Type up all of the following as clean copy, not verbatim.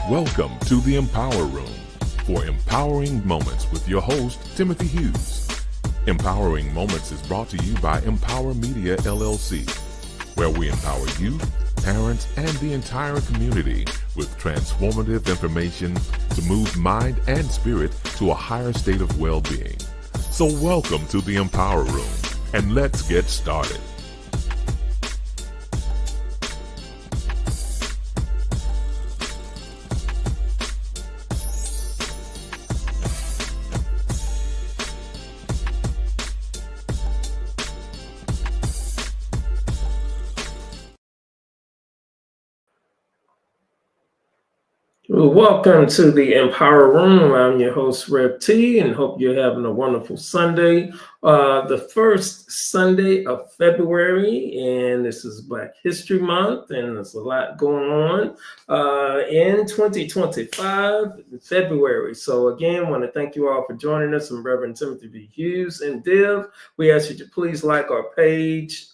Welcome to the Empower Room for Empowering Moments with your host, Timothy Hughes. Empowering Moments is brought to you by Empower Media, LLC, where we empower you, parents, and the entire community with transformative information to move mind and spirit to a higher state of well-being. So welcome to the Empower Room, and let's get started. Welcome to the Empower Room. I'm your host, Rev T, and hope you're having a wonderful Sunday. The first Sunday of February, and this is Black History Month, and there's a lot going on in 2025, February. So again, I want to thank you all for joining us. I'm Reverend Timothy B. Hughes and Div. We ask you to please like our page,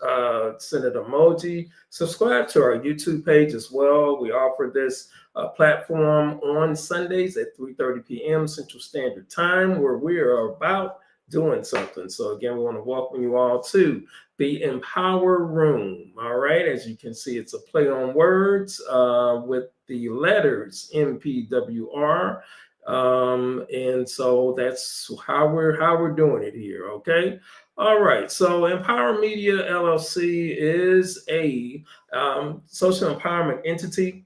send an emoji, subscribe to our YouTube page as well. We offer this platform on Sundays at 3:30 p.m. Central Standard Time, where we are about doing something. So again, we want to welcome you all to the Empower Room. All right, as you can see, it's a play on words with the letters MPWR, and so that's how we're doing it here. Okay. All right, so Empower Media LLC is a social empowerment entity.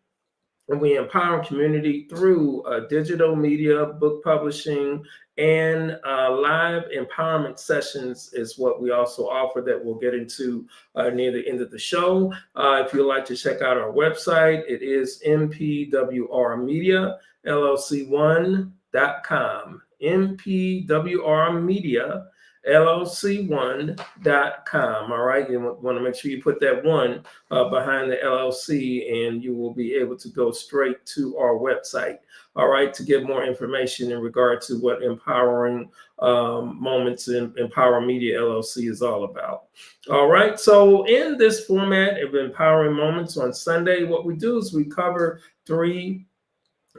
And we empower community through digital media, book publishing, and live empowerment sessions is what we also offer that we'll get into near the end of the show. If you'd like to check out our website, it is MPWRMediaLLC1.com. MPWRMedia LLC1.com. All right, you want to make sure you put that one behind the LLC, and you will be able to go straight to our website. All right, to get more information in regard to what Empowering Moments in Empower Media LLC is all about. All right, so in this format of Empowering Moments on Sunday, what we do is we cover three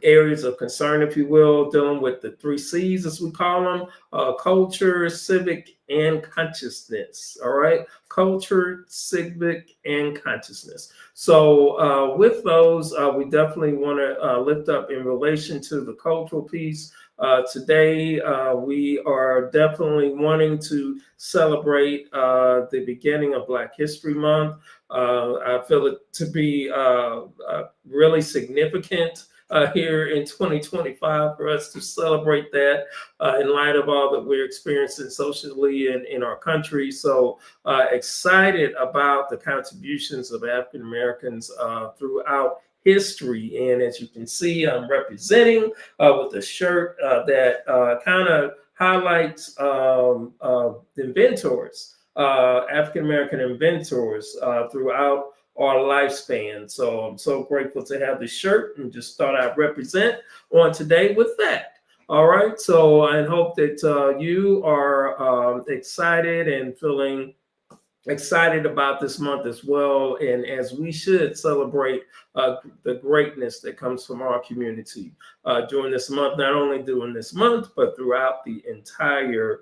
areas of concern, if you will, dealing with the 3 C's, as we call them: culture, civic, and consciousness. All right, culture, civic, and consciousness. So with those, we definitely want to lift up in relation to the cultural piece. Today, we are definitely wanting to celebrate the beginning of Black History Month. I feel it to be really significant here in 2025 for us to celebrate that in light of all that we're experiencing socially and in our country. So excited about the contributions of African Americans throughout history. And as you can see, I'm representing with a shirt that kind of highlights inventors, African American inventors throughout our lifespan. So I'm so grateful to have this shirt, and just thought I'd represent on today with that. All right. So I hope that you are excited and feeling excited about this month as well, and as we should celebrate the greatness that comes from our community during this month, not only during this month, but throughout the entire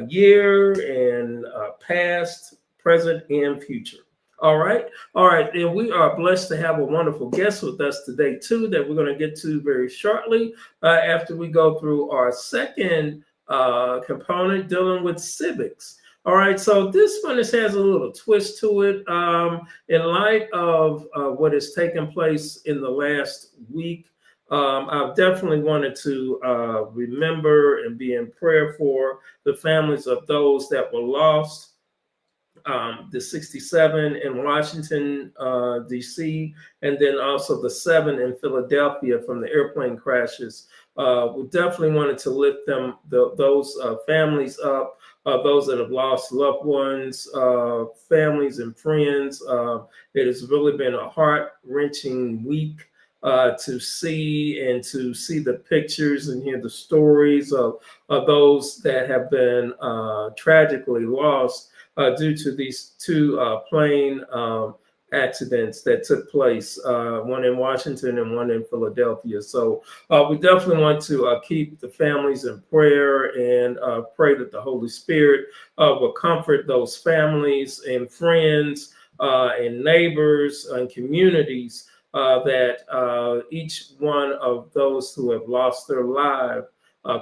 year and past, present, and future. All right. And we are blessed to have a wonderful guest with us today, too, that we're going to get to very shortly after we go through our second component dealing with civics. All right, so this one has a little twist to it. In light of what has taken place in the last week, I've definitely wanted to remember and be in prayer for the families of those that were lost. The 67 in Washington, D.C., and then also the 7 in Philadelphia from the airplane crashes. We definitely wanted to lift those families up, those that have lost loved ones, families and friends. It has really been a heart-wrenching week to see the pictures and hear the stories of those that have been tragically lost due to these 2 plane accidents that took place, one in Washington and one in Philadelphia. So we definitely want to keep the families in prayer and pray that the Holy Spirit will comfort those families and friends and neighbors and communities that each one of those who have lost their life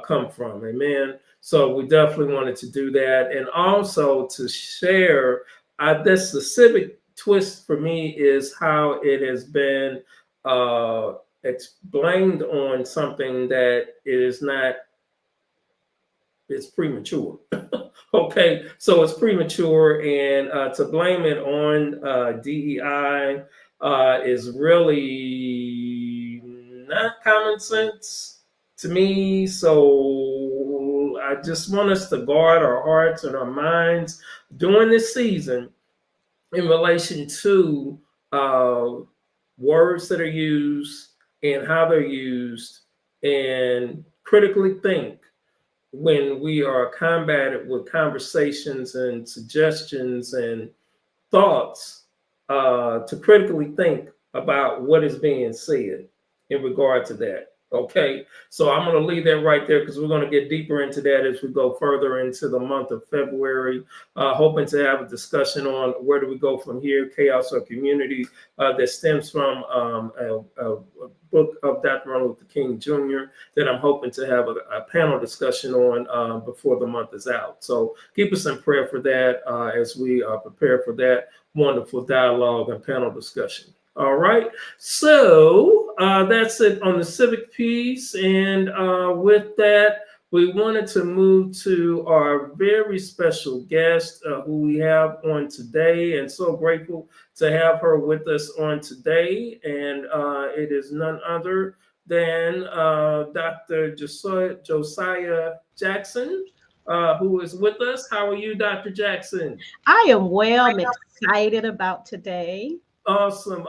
come from. Amen. So we definitely wanted to do that, and also to share. That's the civic twist for me, is how it has been explained on something that it is not. It's premature. Okay, so it's premature, and to blame it on DEI is really not common sense to me. So I just want us to guard our hearts and our minds during this season in relation to words that are used and how they're used, and critically think when we are combated with conversations and suggestions and thoughts, to critically think about what is being said in regard to that. Okay, so I'm going to leave that right there, because we're going to get deeper into that as we go further into the month of February, hoping to have a discussion on where do we go from here, chaos or community, that stems from a book of Dr. Martin Luther King Jr. that I'm hoping to have a panel discussion on before the month is out. So keep us in prayer for that as we prepare for that wonderful dialogue and panel discussion. All right, so that's it on the civic piece. And with that, we wanted to move to our very special guest who we have on today, and so grateful to have her with us on today. And it is none other than Dr. Josiah Jackson, who is with us. How are you, Dr. Jackson? I am well. I'm excited about today. Awesome.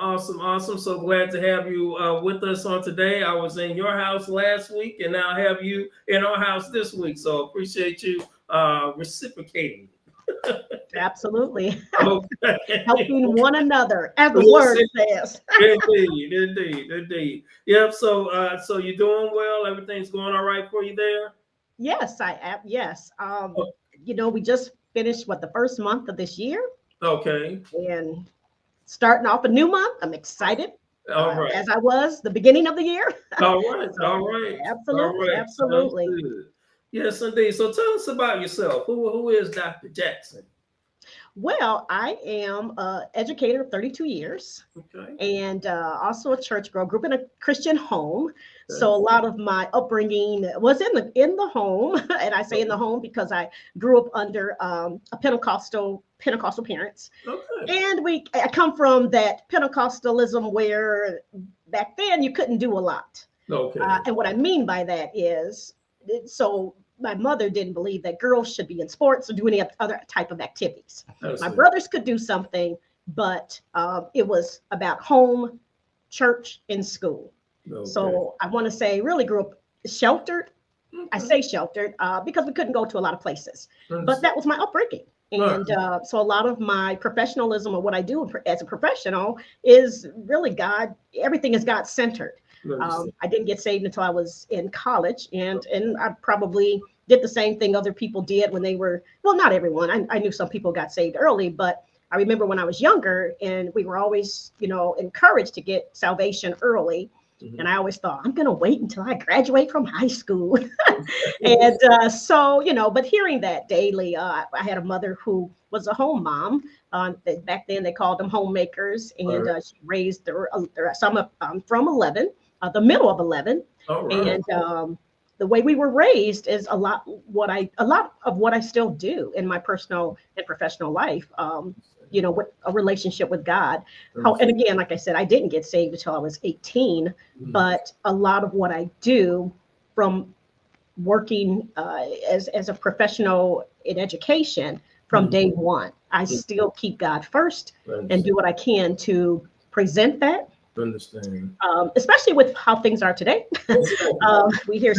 So glad to have you with us on today. I was in your house last week, and now I have you in our house this week. So appreciate you reciprocating. Absolutely. Okay. Helping one another, as the word says. Indeed. Yep. So you're doing well. Everything's going all right for you there? Yes, I am. Yes. We just finished the first month of this year. Okay. And starting off a new month. I'm excited. All right. As I was the beginning of the year. All right. Absolutely. Yes, indeed. So tell us about yourself. Who is Dr. Jackson? Well, I am an educator of 32 years, okay, and also a church girl. Grew up in a Christian home, okay. So a lot of my upbringing was in the home, and I say in the home because I grew up under a Pentecostal parents, okay. And I come from that Pentecostalism where back then you couldn't do a lot, okay. And what I mean by that is so. My mother didn't believe that girls should be in sports or do any other type of activities. My brothers could do something, but it was about home, church, and school. Okay. So I want to say really grew up sheltered. Okay. I say sheltered because we couldn't go to a lot of places, but that was my upbringing. And so a lot of my professionalism or what I do as a professional is really everything is God-centered. I didn't get saved until I was in college, and I probably did the same thing other people did when they were, well, not everyone. I knew some people got saved early, but I remember when I was younger and we were always, encouraged to get salvation early. Mm-hmm. And I always thought, I'm going to wait until I graduate from high school. And so, but hearing that daily, I had a mother who was a home mom. Back then they called them homemakers, and she raised I'm from 11. The middle of 11, and the way we were raised is a lot of what I still do in my personal and professional life. With a relationship with God. And again, like I said, I didn't get saved until I was 18, but a lot of what I do from working as a professional in education from day one, I still keep God first and do what I can to present that. Understand. Especially with how things are today. We hear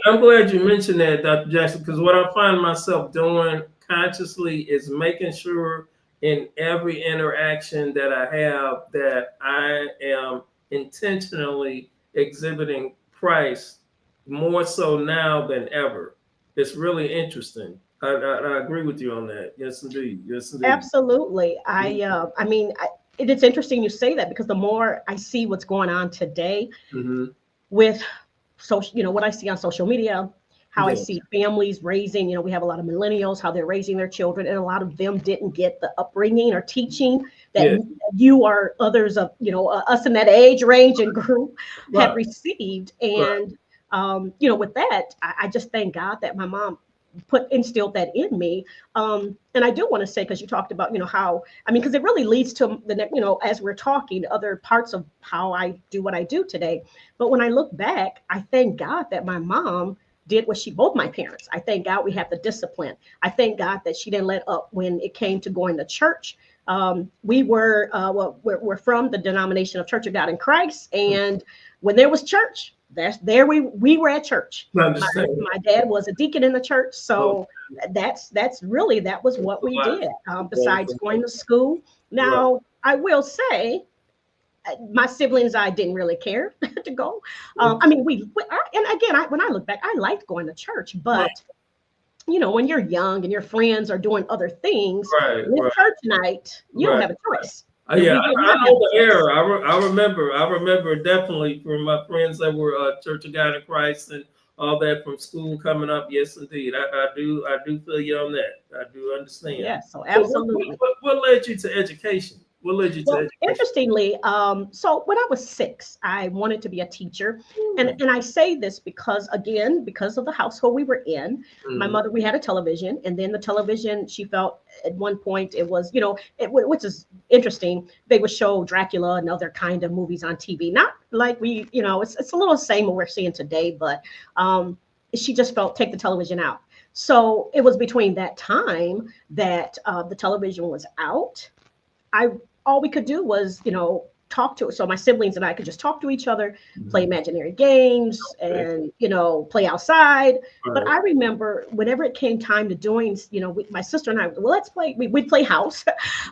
I'm glad you mentioned that, Dr. Jackson, because what I find myself doing consciously is making sure in every interaction that I have that I am intentionally exhibiting Christ more so now than ever. It's really interesting. I agree with you on that. Yes, indeed. Yes, indeed. Absolutely. I mean, it's interesting you say that, because the more I see what's going on today Mm-hmm. with social, what I see on social media, how I Yes. see families raising, we have a lot of millennials, how they're raising their children, and a lot of them didn't get the upbringing or teaching that Yes. you or others of, us in that age range and group have Right. received. Right. And, with that, I just thank God that my mom instilled that in me. And I do want to say, because you talked about, how, because it really leads to as we're talking, other parts of how I do what I do today. But when I look back, I thank God that my mom did what both my parents. I thank God we have the discipline. I thank God that she didn't let up when it came to going to church. We were, we're from the denomination of Church of God in Christ. And when there was church, we were at church. I understand. My dad was a deacon in the church, so that was what we did. Besides going to school. Now, I will say, my siblings, I didn't really care to go. And again, when I look back, I liked going to church, but when you're young and your friends are doing other things, with church night, you don't have a choice. Yeah, I know the era. I remember definitely from my friends that were Church of God in Christ and all that from school coming up. Yes, indeed. I do feel you on that. I do understand. Yeah, so absolutely. So what led you to education? What led you to education? Interestingly, so when I was 6, I wanted to be a teacher. And I say this because of the household we were in. My mother, we had a television, and then the television, she felt at one point it was, which is interesting. They would show Dracula and other kind of movies on TV. Not like it's a little the same what we're seeing today, but she just felt, take the television out. So it was between that time that the television was out. All we could do was, talk to it. So my siblings and I could just talk to each other, play imaginary games, and play outside. But I remember whenever it came time to doing, my sister and I, well, let's play. We'd play house,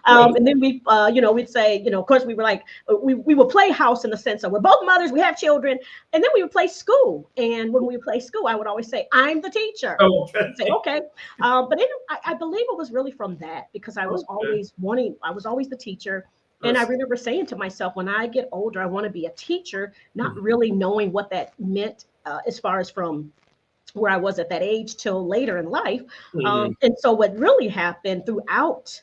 and then we'd say, of course, we were like, we would play house in the sense of we're both mothers, we have children, and then we would play school. And when we would play school, I would always say, I'm the teacher. Say, okay. But I believe it was really from that, because I was always the teacher. And I remember saying to myself, when I get older, I want to be a teacher, not really knowing what that meant as far as from where I was at that age till later in life. And so what really happened throughout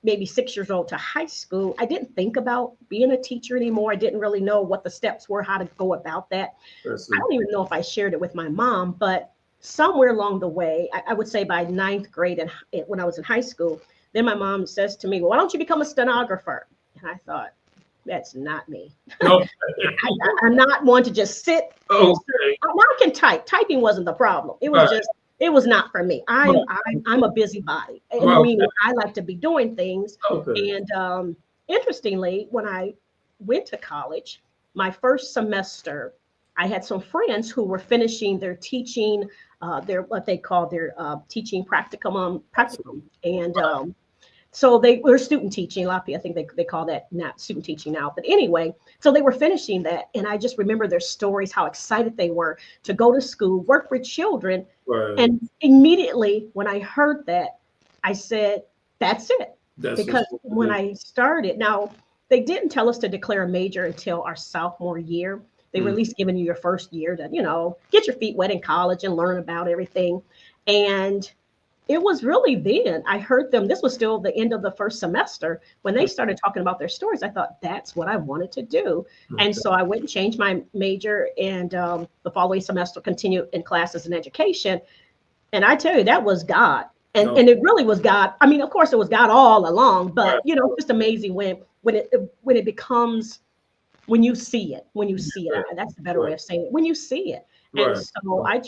maybe 6 years old to high school, I didn't think about being a teacher anymore. I didn't really know what the steps were, how to go about that. I don't even know if I shared it with my mom, but somewhere along the way, I would say by 9th grade, and when I was in high school, then my mom says to me, well, why don't you become a stenographer? And I thought, that's not me. I'm not one to just sit. Now I can type. Typing wasn't the problem. It was it was not for me. I'm a busybody. And I mean, I like to be doing things. And interestingly, when I went to college, my first semester, I had some friends who were finishing their teaching, their what they call their teaching practicum. And so they were student teaching. A lot of people, I think they call that not student teaching now. But anyway, so they were finishing that. And I just remember their stories, how excited they were to go to school, work with children. And immediately when I heard that, I said, that's it. Because when I started, now they didn't tell us to declare a major until our sophomore year. They were at least giving you your first year to, get your feet wet in college and learn about everything. And it was really then I heard them. This was still the end of the first semester when they started talking about their stories. I thought that's what I wanted to do. And so I went and changed my major, and the following semester continued in classes in education. And I tell you, that was God. And it really was God. I mean, of course, it was God all along, but just amazing when it becomes, when you see it. That's the better way of saying it. When you see it. And so I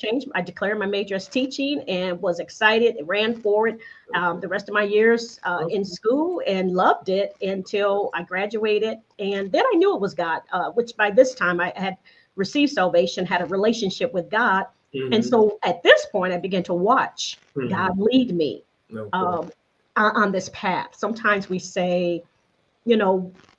declared my major as teaching and was excited, ran for it the rest of my years in school, and loved it until I graduated. And then I knew it was God, which by this time I had received salvation, had a relationship with God. And so at this point, I began to watch God lead me. on this path. Sometimes we say,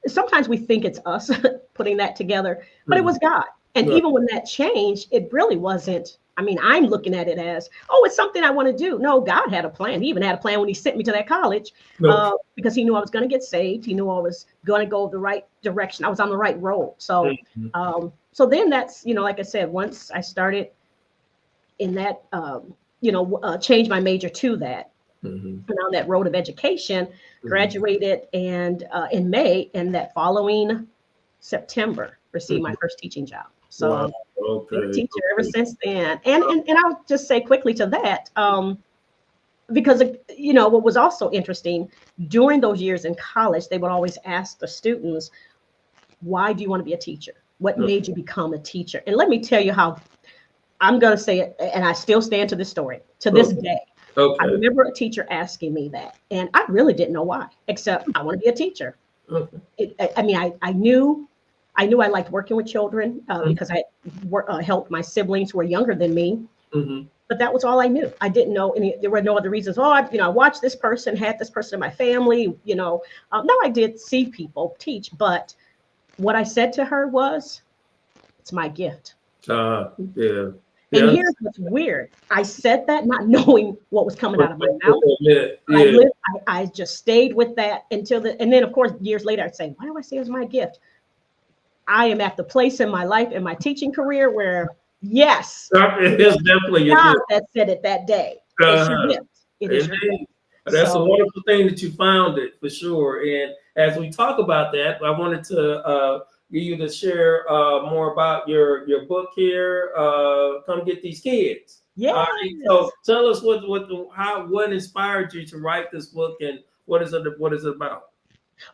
sometimes we think it's us putting that together, but it was God. And even when that changed, it really wasn't. I mean, I'm looking at it as, oh, it's something I want to do. No, God had a plan. He even had a plan when he sent me to that college because he knew I was going to get saved. He knew I was going to go the right direction. I was on the right road. So, so then that's, like I said, once I started in that, change my major to that, and on that road of education, graduated and in May, and that following September, received my first teaching job. So been a teacher ever since then. And I'll just say quickly to that, because what was also interesting during those years in college, they would always ask the students, why do you want to be a teacher? What made you become a teacher? And let me tell you how I'm going to say it, and I still stand to this story to this day. I remember a teacher asking me that, and I really didn't know why, except I want to be a teacher. I knew I liked working with children because I helped my siblings who were younger than me. But that was all I knew. I didn't know any. There were no other reasons. Oh, I watched this person, had this person in my family. No, I did see people teach, but what I said to her was, "It's my gift." And here's what's weird. I said that not knowing what was coming out of my mouth. I just stayed with that until and then of course years later I'd say, why do I say it's my gift? I am at the place in my life in my teaching career where yes, it is definitely God that said it that day. It's your gift. It is your gift. That's a wonderful thing that you found it for sure. And as we talk about that, I wanted to get you to share more about your book here. Come Get These Kids. Yeah. So tell us what inspired you to write this book and what is it about?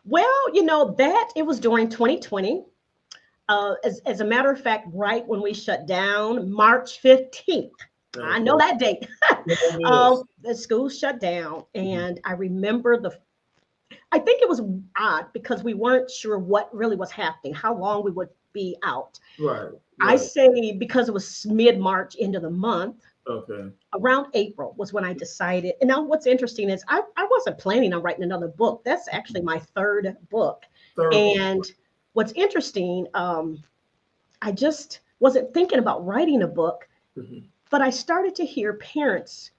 Well, that it was during 2020. As a matter of fact, right when we shut down, March 15th. I know that date. The school shut down, and I remember I think it was odd because we weren't sure what really was happening, how long we would be out. Right. I say because it was mid-March, end of the month. Around April was when I decided. And now what's interesting is I wasn't planning on writing another book. That's actually my third book. What's interesting, I just wasn't thinking about writing a book, but I started to hear parents,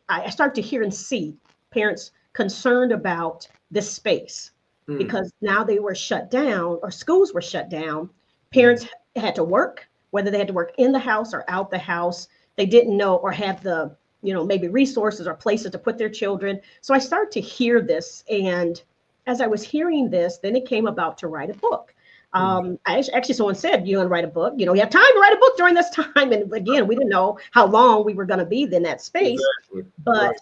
I started to hear and see parents concerned about this space because now they were shut down or schools were shut down. Parents had to work, whether they had to work in the house or out the house. They didn't know or have the, maybe resources or places to put their children. So I started to hear this. And as I was hearing this, then it came about to write a book. Actually, someone said, you want to write a book? You have time to write a book during this time. And again, we didn't know how long we were going to be in that space. Exactly. But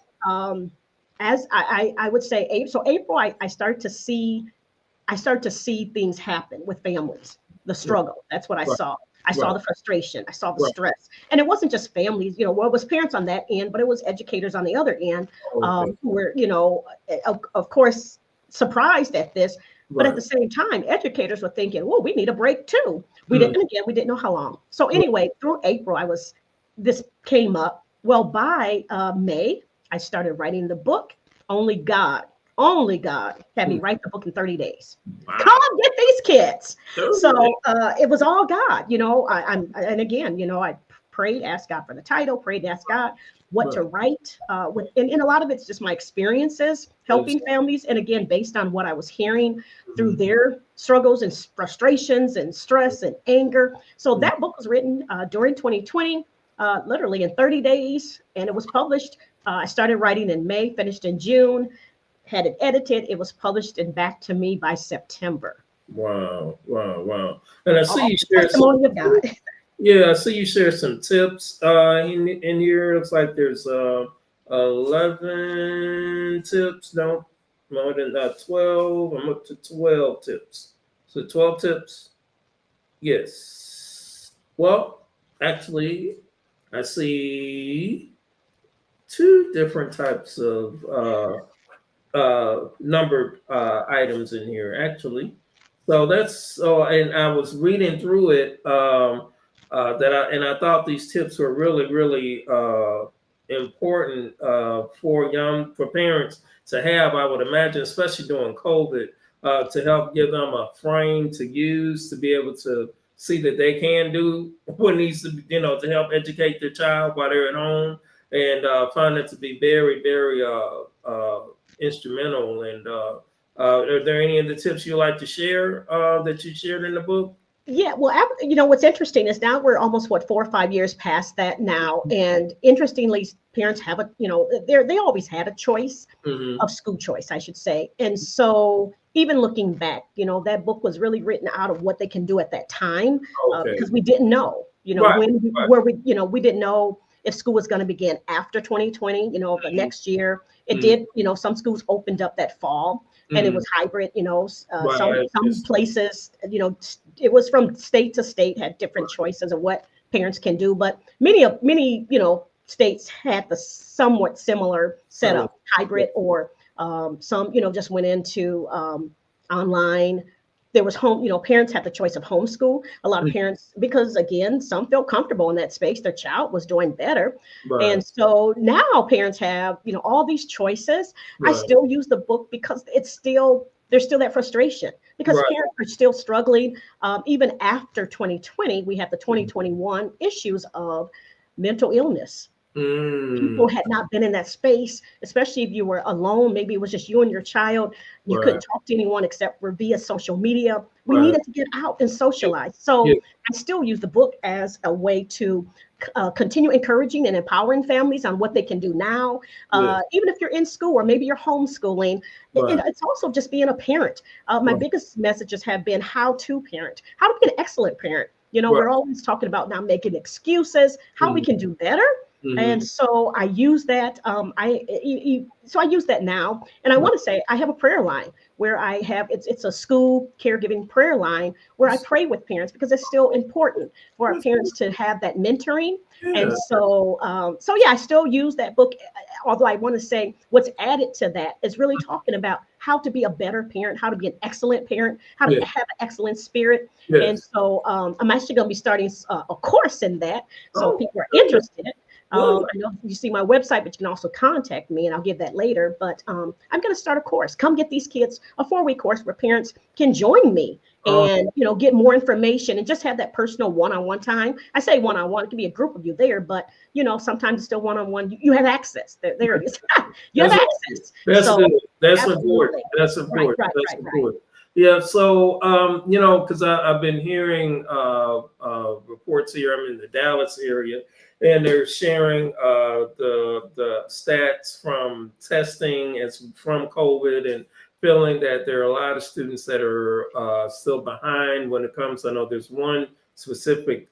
as I would say, April, I start to see things happen with families, the struggle. That's what I saw. I saw the frustration. I saw the stress. And it wasn't just families, it was parents on that end, but it was educators on the other end who were, of course, surprised at this. But at the same time, educators were thinking, well, we need a break too. We didn't know how long. So anyway, through April, this came up. Well, by May, I started writing the book. Only God had me write the book in 30 days. Wow. Come get these kids. So it was all God, I prayed, asked God for the title, prayed, asked God what to write. And a lot of it's just my experiences helping families. And again, based on what I was hearing through their struggles and frustrations and stress and anger. So that book was written during 2020, literally in 30 days. And it was published. I started writing in May, finished in June, had it edited. It was published and back to me by September. Wow. And I see you share testimony of God. Yeah, I see you share some tips in here. It looks like there's 11 tips. No, more than 12. I'm up to 12 tips. So 12 tips. Yes. Well, actually, I see 2 different types of numbered items in here, actually. So and I was reading through it. I thought these tips were really, really important for parents to have, I would imagine, especially during COVID, to help give them a frame to use to be able to see that they can do what needs to be, to help educate their child while they're at home, and find it to be very, very instrumental. And are there any of the tips you'd like to share that you shared in the book? Yeah, well, what's interesting is now we're almost 4 or 5 years past that now, and interestingly, parents have they always had a choice of school choice, I should say, and so even looking back, that book was really written out of what they can do at that time, because we didn't know, we didn't know if school was going to begin after 2020, the next year. It did, some schools opened up that fall. And it was hybrid, some places, it was from state to state, had different choices of what parents can do. But many, states had the somewhat similar setup, hybrid, or some, just went into online. There was home, parents had the choice of homeschool. A lot of parents, because again, some felt comfortable in that space. Their child was doing better. Right. And so now parents have, all these choices. Right. I still use the book because there's still that frustration, because parents are still struggling. Even after 2020, we have the 2021 issues of mental illness. People had not been in that space, especially if you were alone. Maybe it was just you and your child. You couldn't talk to anyone except for via social media. We needed to get out and socialize. So I still use the book as a way to continue encouraging and empowering families on what they can do now. Even if you're in school or maybe you're homeschooling, it's also just being a parent. My biggest messages have been how to parent, how to be an excellent parent. We're always talking about now making excuses, how we can do better. And so I use that. I use that now, and I want to say I have a prayer line where I have it's a school caregiving prayer line where I pray with parents, because it's still important for our parents to have that mentoring. And so I still use that book. Although I want to say what's added to that is really talking about how to be a better parent, how to be an excellent parent, how to have an excellent spirit. And so I'm actually going to be starting a course in that. So if people are interested. I know you see my website, but you can also contact me, and I'll give that later. But I'm going to start a course. Come get these kids, a 4-week course where parents can join me and, get more information and just have that personal one-on-one time. I say one-on-one, it can be a group of you there, but, sometimes it's still one-on-one. You have access. There it is. You have access. That's good. That's important. That's important. That's important. Yeah. So, because I've been hearing reports here. I'm in the Dallas area, and they're sharing the stats from testing and from COVID, and feeling that there are a lot of students that are still behind when it comes. I know there's one specific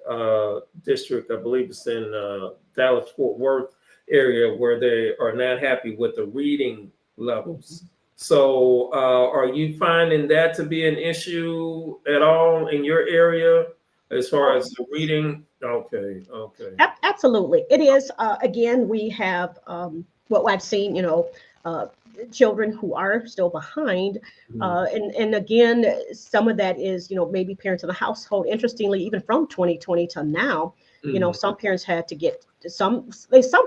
district, I believe it's in Dallas-Fort Worth area, where they are not happy with the reading levels. So are you finding that to be an issue at all in your area as far as the reading? Okay. Absolutely. It is. Again, we have what I've seen, children who are still behind. And again, some of that is, maybe parents in the household. Interestingly, even from 2020 to now, some parents had to get some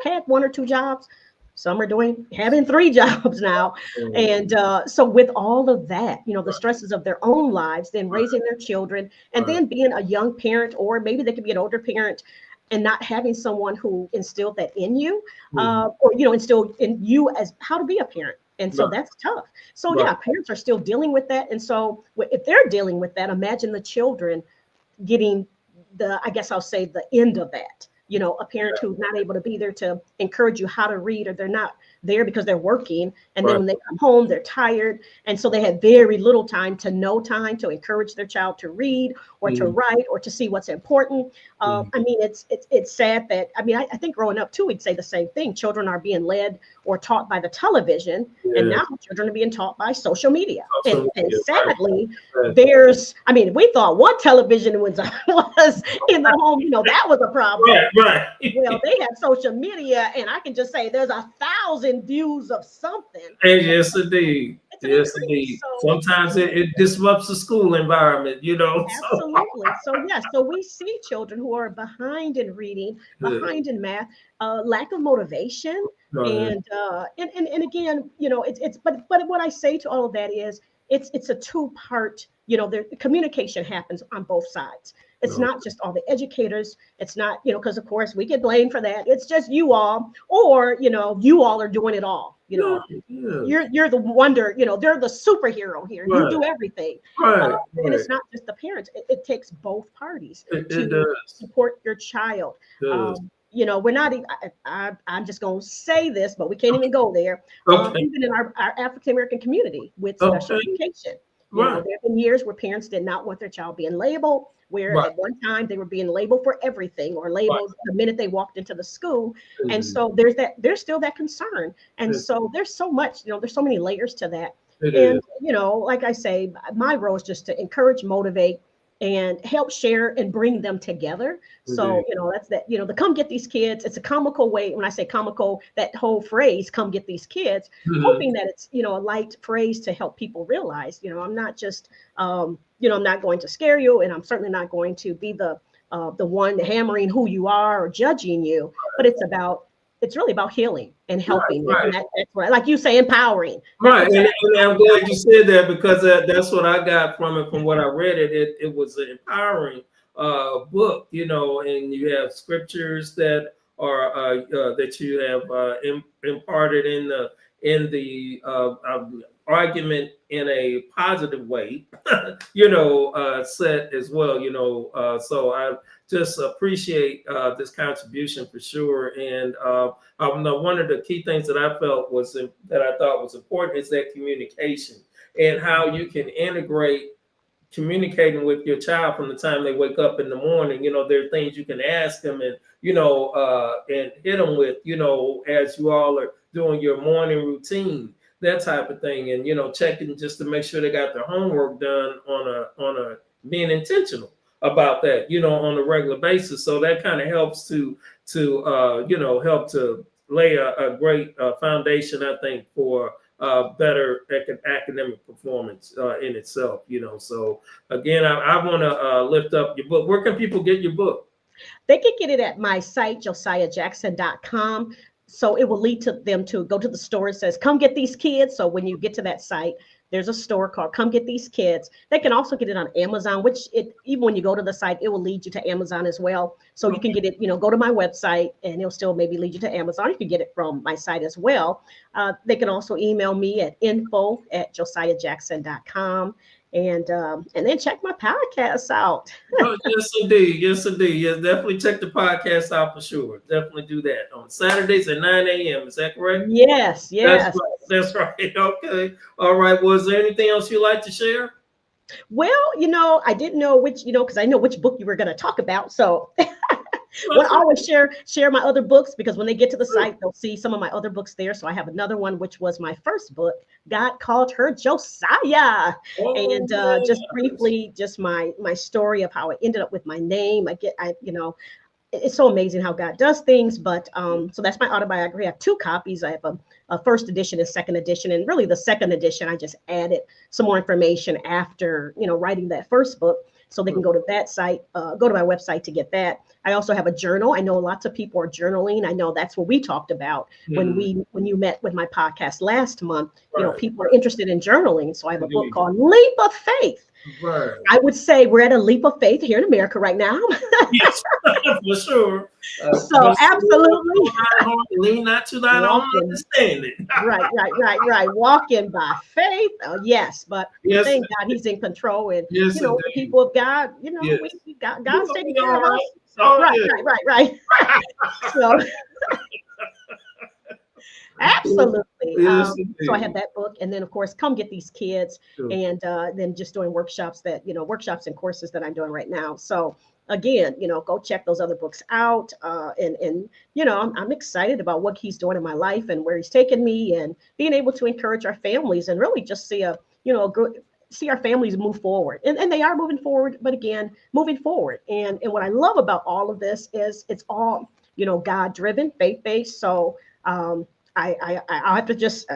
had 1 or 2 jobs. Some are having 3 jobs now. And so with all of that, the stresses of their own lives, then raising their children, and then being a young parent, or maybe they could be an older parent, and not having someone who instilled that in you, or, instilled in you as how to be a parent. And so that's tough. So parents are still dealing with that. And so if they're dealing with that, imagine the children getting the end of that. A parent who's not able to be there to encourage you how to read, or they're not there because they're working. And then when they come home, they're tired. And so they had very little time to encourage their child to read or to write or to see what's important. I mean, it's sad that, I think growing up too, we'd say the same thing. Children are being led or taught by the television, and now children are being taught by social media. And sadly, we thought one television was in the home, that was a problem. Right. Well, they have social media, and I can just say there's 1,000 views of something. And yes, indeed. It's an Yes, increase. indeed. So Sometimes it disrupts the school environment, So absolutely. So yes, so we see children who are behind in reading, good. behind in math, lack of motivation, Right. and again, it's but what I say to all of that is it's a two-part. The communication happens on both sides. It's No. not just all the educators. It's not because of course we get blamed for that. It's just you all, or you all are doing it all. Yeah, yeah. You're the wonder. They're the superhero here. You Right. do everything. Right. And Right. it's not just the parents. It takes both parties It to does. support your child. Does. We're not even, I'm just going to say this, but we can't even go there. Okay. Even in our African-American community with Okay. special education. Right. There have been years where parents did not want their child being labeled, where Right. at one time they were being labeled for everything or labeled the minute they walked into the school. And Mhm. so there's still that concern. And Yes. so there's so much, there's so many layers to that. It And, is. like I say, my role is just to encourage, motivate, and help share and bring them together. So, Indeed. that's that, the come get these kids. It's a comical way. When I say comical, that whole phrase, come get these kids, Mhm. hoping that it's, a light phrase to help people realize, I'm not just, I'm not going to scare you, and I'm certainly not going to be the one hammering who you are or judging you, but it's really about healing and helping. Right. And that's what, like you say, empowering. Right, and I'm glad you said that because that's what I got from it. From what I read, it was an empowering book, and you have scriptures that are that you have imparted in the argument in a positive way, set as well, So I just appreciate this contribution for sure, and one of the key things that I thought was important is that communication and how you can integrate communicating with your child from the time they wake up in the morning. There are things you can ask them and and hit them with, as you all are doing your morning routine, that type of thing, and checking just to make sure they got their homework done on a being intentional about that, on a regular basis. So that kind of helps to help to lay a great foundation, I think, for better academic performance in itself. So again, I want to lift up your book. Where can people get your book? They can get it at my site, josiahjackson.com. So it will lead to them to go to the store. It says, come get these kids. So when you get to that site, there's a store called Come Get These Kids. They can also get it on Amazon, which even when you go to the site, it will lead you to Amazon as well. So you can get it, go to my website and it'll still maybe lead you to Amazon. You can get it from my site as well. They can also email me at info@josiahjackson.com. And then check my podcast out. Oh, yes, indeed. Yes, indeed. Yes, definitely check the podcast out for sure. Definitely do that on Saturdays at 9 a.m. Is that correct? Yes, yes. That's right. Okay. All right. Was there anything else you'd like to share? Well, I didn't know which, because I know which book you were going to talk about. So well, I always share my other books, because when they get to the site, they'll see some of my other books there. So I have another one, which was my first book. God called her Josiah. And just briefly, just my story of how I ended up with my name. It's so amazing how God does things. But so that's my autobiography. I have two copies. I have a first edition and second edition. And really the second edition, I just added some more information after, writing that first book. So they can go to that site, go to my website to get that. I also have a journal. I know lots of people are journaling. I know that's what we talked about when you met with my podcast last month. People are interested in journaling. So I have a book called Leap of Faith. Right. I would say we're at a leap of faith here in America right now. Yes, for sure. So absolutely. Lean not to thine own understanding. Right. Walking by faith. Yes, but thank God He's in control. And the people of God, we got God's taking care of us. So, right. So absolutely. So I have that book, and then of course, Come Get These Kids, and then just doing workshops workshops and courses that I'm doing right now. So again, go check those other books out. And I'm excited about what He's doing in my life and where He's taken me, and being able to encourage our families and really just see see our families move forward, and they are moving forward, but again, moving forward. And what I love about all of this is it's all, God driven, faith based. So I have to just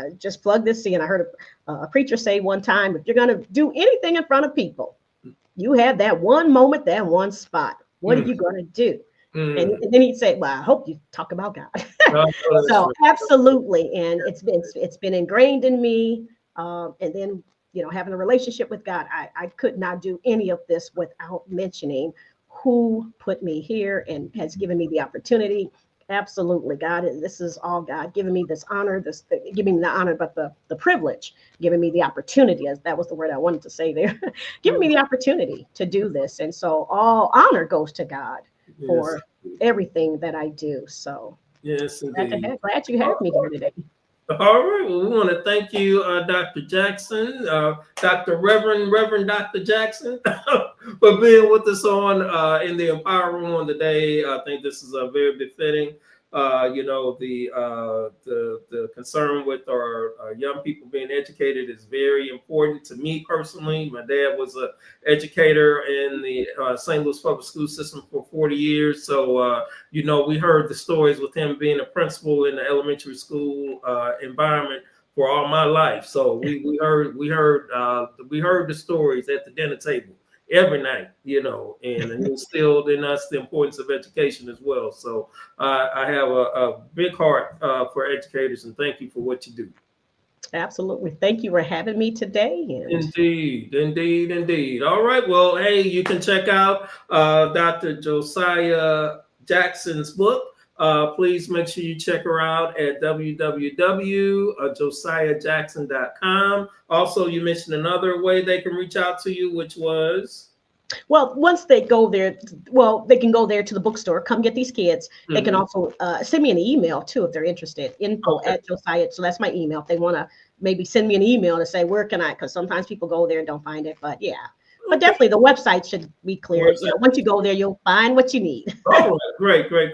plug this in. I heard a preacher say one time, if you're going to do anything in front of people, you have that one moment, that one spot. What are you going to do? And then he'd say, well, I hope you talk about God. So absolutely. And it's been ingrained in me. And then, having a relationship with God, I could not do any of this without mentioning who put me here and has given me the opportunity. Absolutely. God, this is all God giving me this honor, giving me the honor, but the privilege, giving me the opportunity, as that was the word I wanted to say there, giving me the opportunity to do this. And so all honor goes to God for everything that I do. So yes, indeed. Glad you have me here today. All right. Well, we want to thank you, Dr. Jackson, Dr. Reverend Dr. Jackson, for being with us on in the Empower Room on today. I think this is a very befitting. The concern with our young people being educated is very important to me personally. My dad was an educator in the St. Louis public school system for 40 years. So, we heard the stories with him being a principal in the elementary school environment for all my life. So we heard the stories at the dinner table every night, and instilled in us the importance of education as well. So I have a big heart for educators, and thank you for what you do. Absolutely. Thank you for having me today. Indeed. All right. Well, hey, you can check out Dr. Josiah Jackson's book. Please make sure you check her out at www.josiahjackson.com. Also, you mentioned another way they can reach out to you, which was? Well, once they go there, they can go there to the bookstore, come get these kids. They can also send me an email too, if they're interested, info@Josiah. So that's my email. If they want to maybe send me an email to say, where can I, because sometimes people go there and don't find it, but yeah. But definitely the website should be clear. Once you go there, you'll find what you need. All right, great.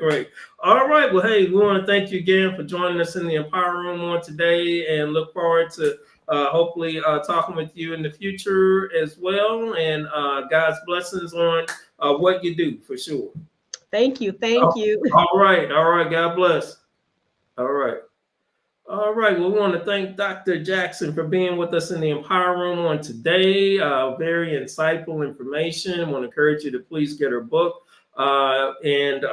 All right. Well, hey, we want to thank you again for joining us in the Empower Room on today, and look forward to hopefully talking with you in the future as well. And God's blessings on what you do for sure. Thank you. All right. God bless. All right. Well, we want to thank Dr. Jackson for being with us in the Empower Room on today. Very insightful information. I want to encourage you to please get her book and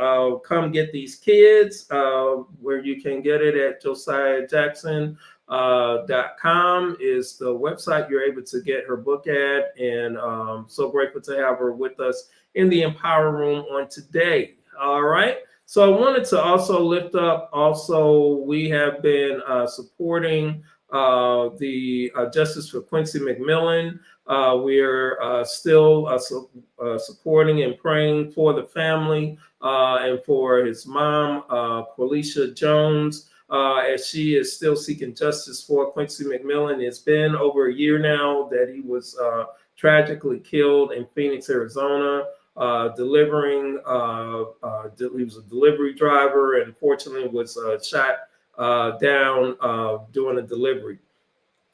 come get these kids, where you can get it at josiahjackson.com is the website you're able to get her book at. And so grateful to have her with us in the Empower Room on today. All right. So I wanted to also lift up, we have been supporting the Justice for Quincy McMillan. We're still supporting and praying for the family and for his mom, Qualisha Jones, as she is still seeking justice for Quincy McMillan. It's been over a year now that he was tragically killed in Phoenix, Arizona. Delivering. He was a delivery driver, and unfortunately was shot down doing a delivery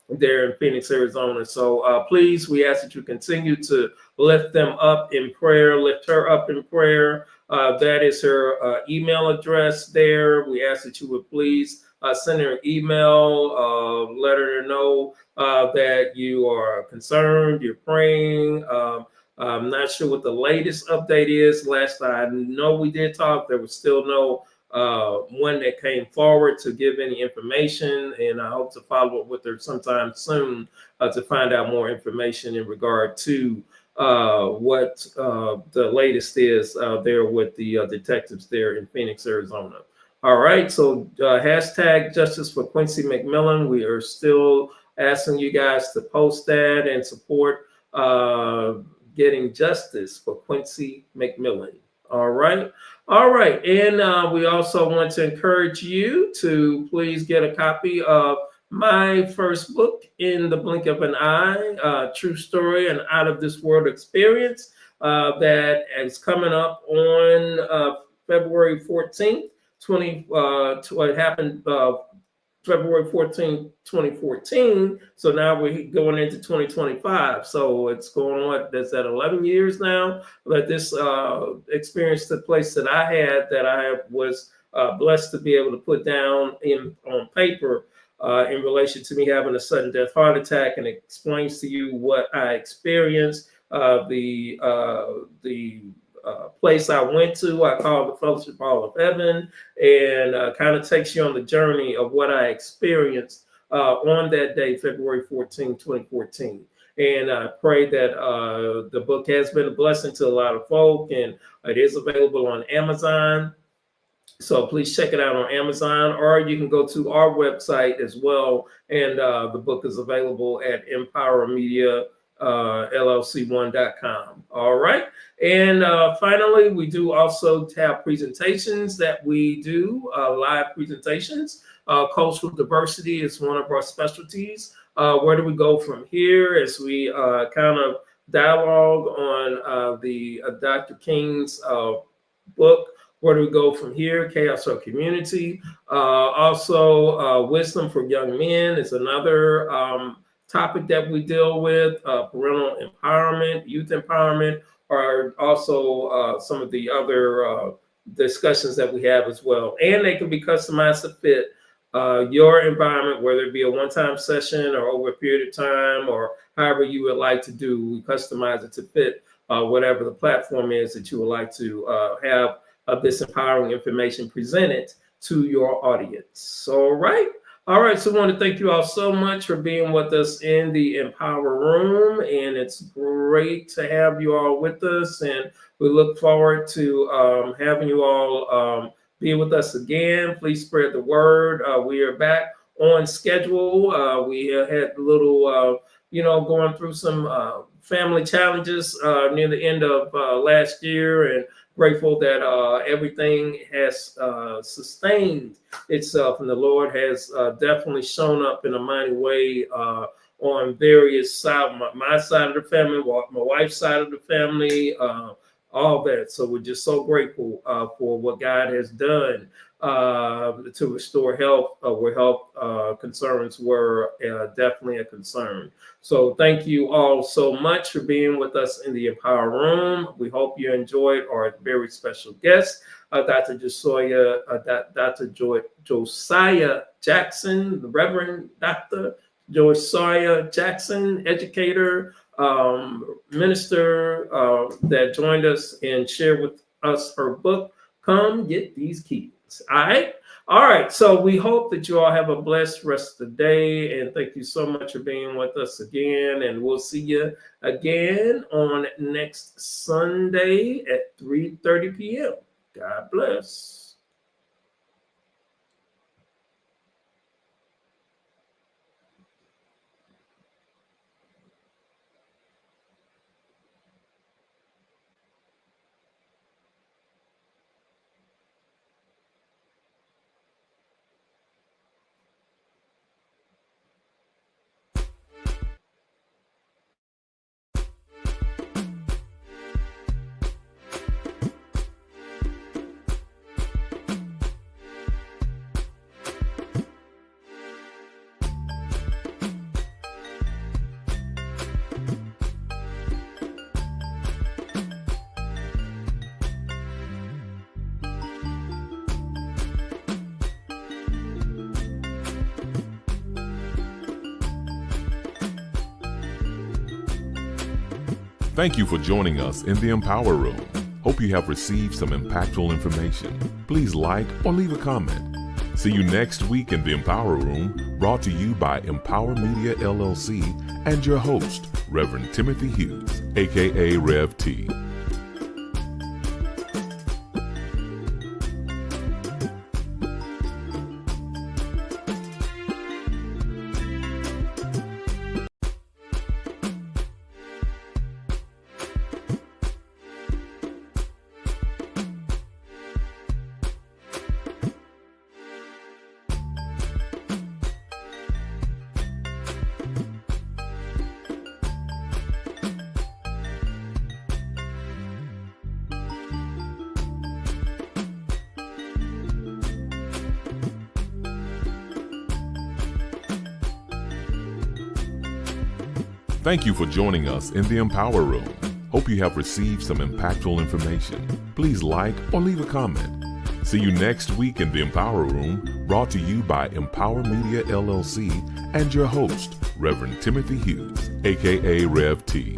there in Phoenix, Arizona. So please, we ask that you continue to lift them up in prayer, lift her up in prayer. That is her email address there. We ask that you would please send her an email, let her know that you are concerned, you're praying. I'm not sure what the latest update is. Last I know we did talk, there was still no one that came forward to give any information, and I hope to follow up with her sometime soon to find out more information in regard to what the latest is there with the detectives there in Phoenix, Arizona. All right, so hashtag Justice for Quincy McMillan. We are still asking you guys to post that and support getting justice for Quincy McMillan. All right. And we also want to encourage you to please get a copy of my first book, In the Blink of an Eye, True Story and Out of This World Experience, that is coming up on February 14th. It happened February 14, 2014. So now we're going into 2025. So it's going on, that's at 11 years now that this experience took place that I had, that I was blessed to be able to put down on paper in relation to me having a sudden death heart attack, and it explains to you what I experienced. The place I went to, I call the Fellowship Hall of Heaven, and kind of takes you on the journey of what I experienced on that day, February 14, 2014. And I pray that the book has been a blessing to a lot of folk, and it is available on Amazon. So please check it out on Amazon, or you can go to our website as well. And the book is available at MPWRMedia.LLC1.com. All right. And finally, we do also have presentations that we do, live presentations. Cultural diversity is one of our specialties. Where do we go from here as we kind of dialogue on the Dr. King's book? Where do we go from here? Chaos or Community. Also, Wisdom for Young Men is another topic that we deal with. Parental empowerment, youth empowerment, are also some of the other discussions that we have as well. And they can be customized to fit your environment, whether it be a one-time session or over a period of time, or however you would like to do. We customize it to fit whatever the platform is that you would like to have this empowering information presented to your audience. All right. All right. So I want to thank you all so much for being with us in the Empower Room. And it's great to have you all with us. And we look forward to having you all be with us again. Please spread the word. We are back on schedule. We had a little, going through some family challenges near the end of last year, and grateful that everything has sustained itself, and the Lord has definitely shown up in a mighty way on various sides, my side of the family, my wife's side of the family, all that. So we're just so grateful for what God has done to restore health where health concerns were definitely a concern. So thank you all so much for being with us in the Empower Room. We hope you enjoyed our very special guest, Dr. Josiah Jackson, the Reverend Dr. Josiah Jackson, educator, minister, that joined us and shared with us her book, Come Get These Keys. All right. All right. So we hope that you all have a blessed rest of the day. And thank you so much for being with us again. And we'll see you again on next Sunday at 3:30 p.m. God bless. Thank you for joining us in the Empower Room. Hope you have received some impactful information. Please like or leave a comment. See you next week in the Empower Room, brought to you by Empower Media LLC and your host, Reverend Timothy Hughes, aka Rev T. Thank you for joining us in the Empower Room. Hope you have received some impactful information. Please like or leave a comment. See you next week in the Empower Room, brought to you by Empower Media LLC and your host, Reverend Timothy Hughes, aka Rev T.